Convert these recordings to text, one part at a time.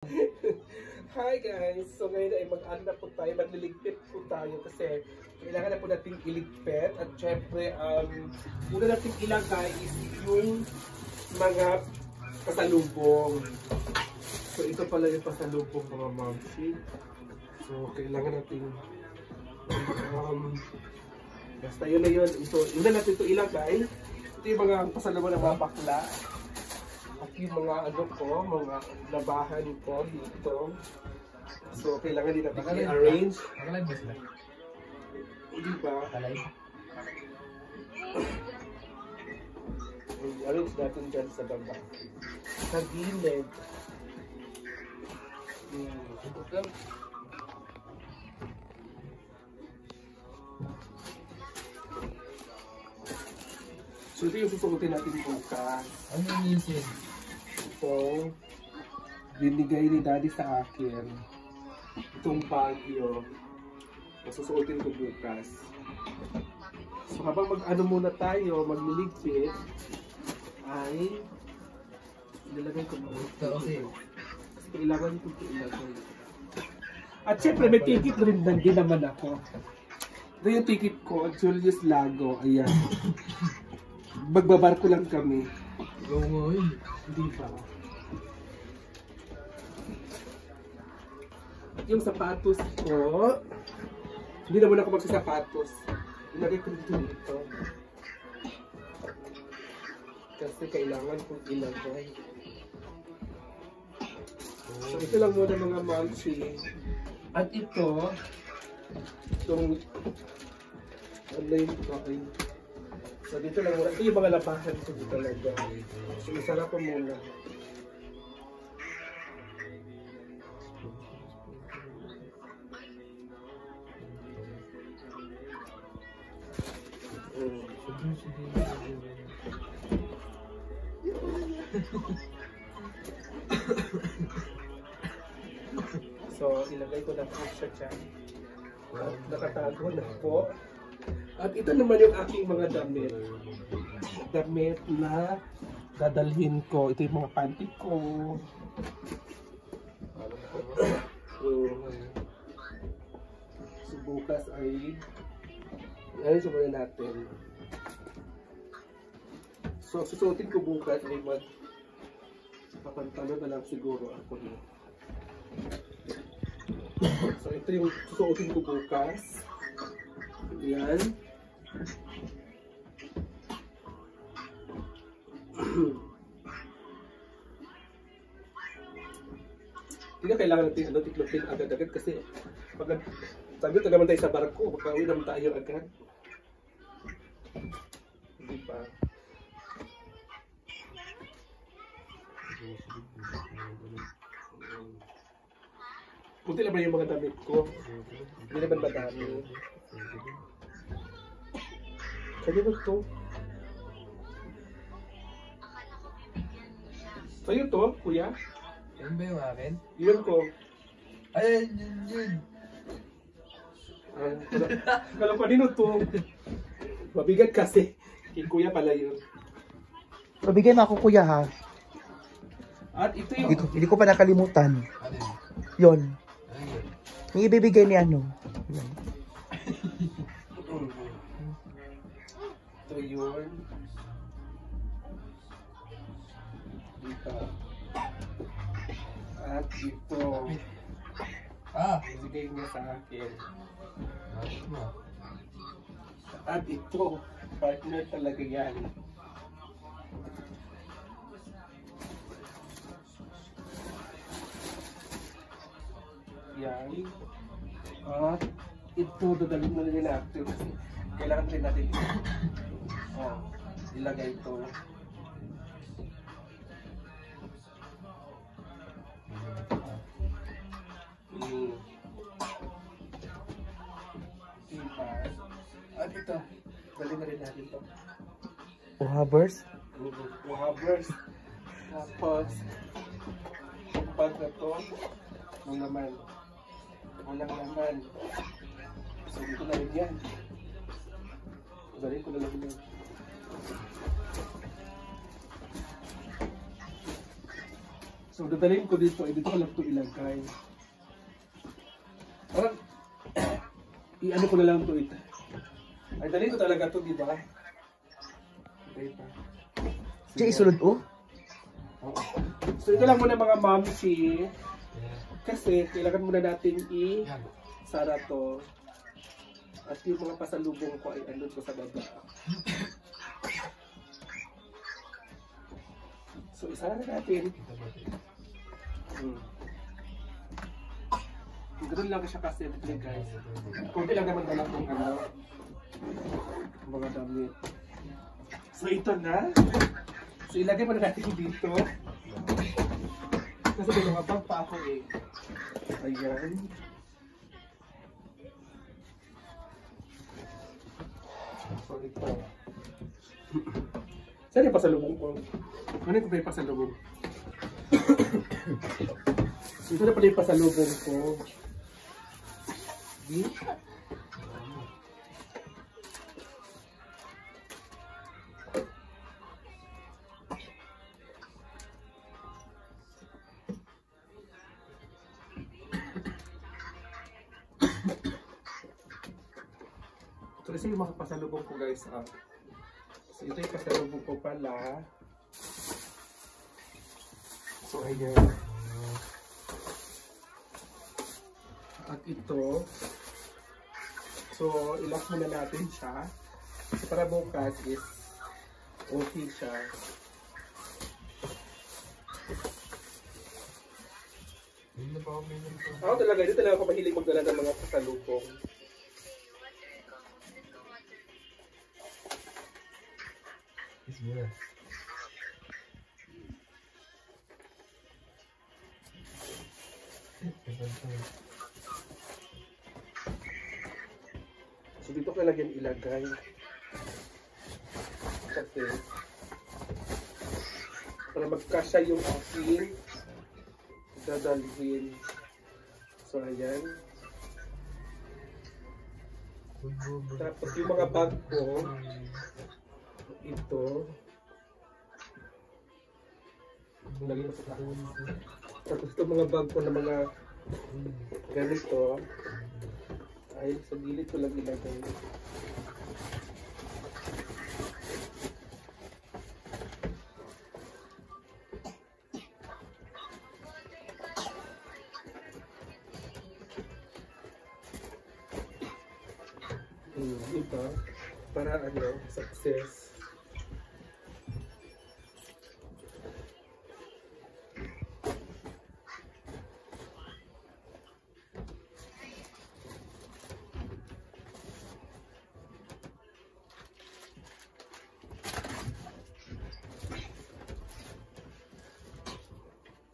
Hi guys! So ngayon ay mag-ano na po tayo, magliligpit po tayo kasi kailangan na po natin iligpit at syempre una natin ilagay is yung mga pasalubong. So ito pala yung pasalubong mga mamsi. So kailangan natin basta yun na yun. So una natin ito ilagay. Ito yung mga pasalubong ng mga bakla. At yung mga ano ko, mga labahan ko dito. So, kailangan din natin i-arrange. Nakalive ba sila? Hindi ba? Nakalive? I-arrange natin dyan sa baba. Sa gilid. So, ito yung susukutin natin bukas. Ano yung isin? Ito, binigay ni Daddy sa akin. Itong bagyo. Masusuotin ko bukas. So habang mag-ano muna tayo, magliligpit, ay nilagay ko muna. Ito kasi. Kasi kailangan ito ilagay. At syempre may ticket rin din naman ako. Ito yung ticket ko, Julius Lago. Ayan. Magbabarko lang kami. Oo nga yun. Hindi ba? At yung sapatos ko, hindi naman ako magsasapatos. Ilagay ko dito. Kasi kailangan kong ilagay. So ito lang muna mga mamsi. At ito, itong ano yung kain. So dito lang muna. Ito yung mga labahan ko dito talaga. So isara ko muna. So ilagay ko na po siya dyan. At nakatago na po. At ito naman yung aking mga damit. Damit na dadalhin ko. Ito yung mga panty ko. So bukas ay sumayin natin. So susuotin ko bukas ay papantalo na lang siguro ako niya. So ito yung susuotin ko bukas. Yan. Hindi na kailangan natin tiklopin agad-agad kasi pag sabi naman tayo sa barko, makauwi naman tayo agad. Hindi pa. Kunti lang ba yung mga damit ko? Hindi naman madami. Kaya ba ito? Sa'yo to, kuya? Yan ba yung akin? Yun ko. Ay, yun. Kala ko nino to. Mabigat kasi. Kay kuya pala yun. Pabigay mo ako kuya ha. At ito yung... Hindi ko pa nakalimutan. Ano yun? Yon. Ano yun? Yung ibibigay ni ano. Yan. Ito yun. Dito. At ito. Ibigay niya sa akin. Ayos mo. At ito. Partner talaga yan. Yan. At ito, dadalhin na rin natin. Kailangan rin natin ito. Ilagay ito. At ito, dalhin na rin natin ito. Uhabers? Uhabers. Tapos, yung bag na ito, yung naman. Walang naman. So, dito na rin yan. Dalhin ko na lang yan. So, dadalhin ko dito. Dito ko lang ito ilagay. Parang, i-ano ko na lang ito ito. Ay, dalhin ko talaga ito, di ba? Diba? Siya isulod oh. So, ito lang muna mga mamsi. Kasi, kailangan muna natin i-sara to. At yung mga pasalubong ko ay andun ko sa baba. So, isara na natin. Ganoon lang siya kasi, guys. Kunti lang naman dala kong mga damit. So, ito na. So, ilagay mo na natin dito. Kasi may mga bag pa ako eh. Ayan. So, ito. Saan yung pasalubong ko? Ano yung may pasalubong? Ito na pala yung pasalubong ko. So, ito yung mga pasalubong ko guys. So, ito yung pasalubong ko pala. So, ayan. At ito. So, ilock muna natin siya. Para bukas is okay siya. Ako talaga, dito talaga ako mahilig magdala ng mga pasalubong. So dito ko lagyan ilagay kasi para magkasya yung aking dadalhin. So ayan. Tapos yung mga bag ko ito lagyan ko sa taas. Tapos itong mga bag ko na mga ganito ay sa gilid ko lang ilagay. Diba? Para ano, success.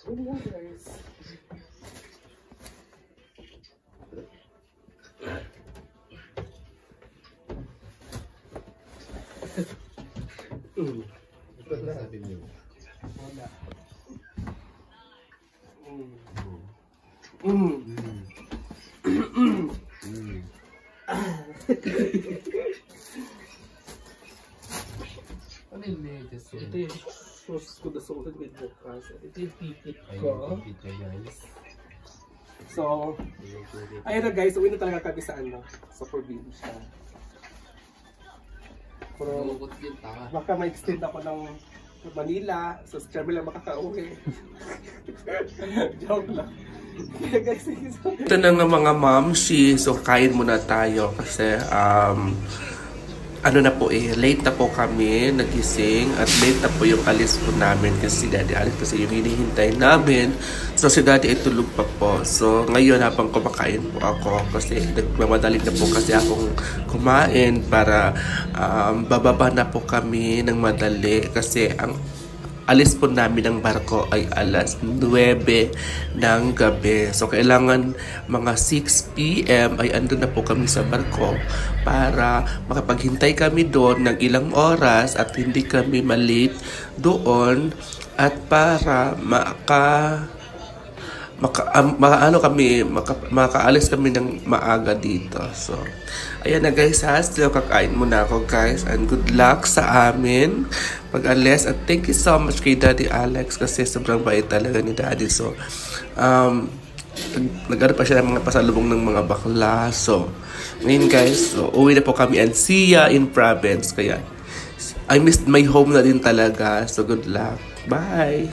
Ano yan guys? Ito na. Wala. Ano yung latest yun? Ito yung shoes ko na sulit with bukas. Ito yung pipit Ayun ko. yung pipit niya guys. So, ayun na guys, uwi na talaga kami sa ano, sa probinsya. Pero, Malungkot din, taka. baka ma-extend ako ng Manila, so sa lang makaka-uwi. Joke lang. Kaya guys, ito na nga mga mamsi, so kain muna tayo kasi ano na po late na po kami nagising at late na po yung alis po namin kasi si Daddy alis kasi yung hinihintay namin. So si Daddy ay tulog pa po. So ngayon habang kumakain po ako kasi nagmamadali na po kasi akong kumain para bababa na po kami ng madali kasi ang alis po namin ng barko ay alas 9 ng gabi. So, kailangan mga 6 PM ay andun na po kami sa barko para makapaghintay kami doon ng ilang oras at hindi kami malate doon at para makaalis kami ng maaga dito. So, ayan na guys ha. Still kakain muna ako guys. And good luck sa amin pag-alis. At thank you so much kay Daddy Alex kasi sobrang bait talaga ni Daddy. So, nag-ano pa siya ng mga pasalubong ng mga bakla. So, ngayon guys, so, uwi na po kami and see ya in province. Kaya, I missed my home na din talaga. So, good luck. Bye!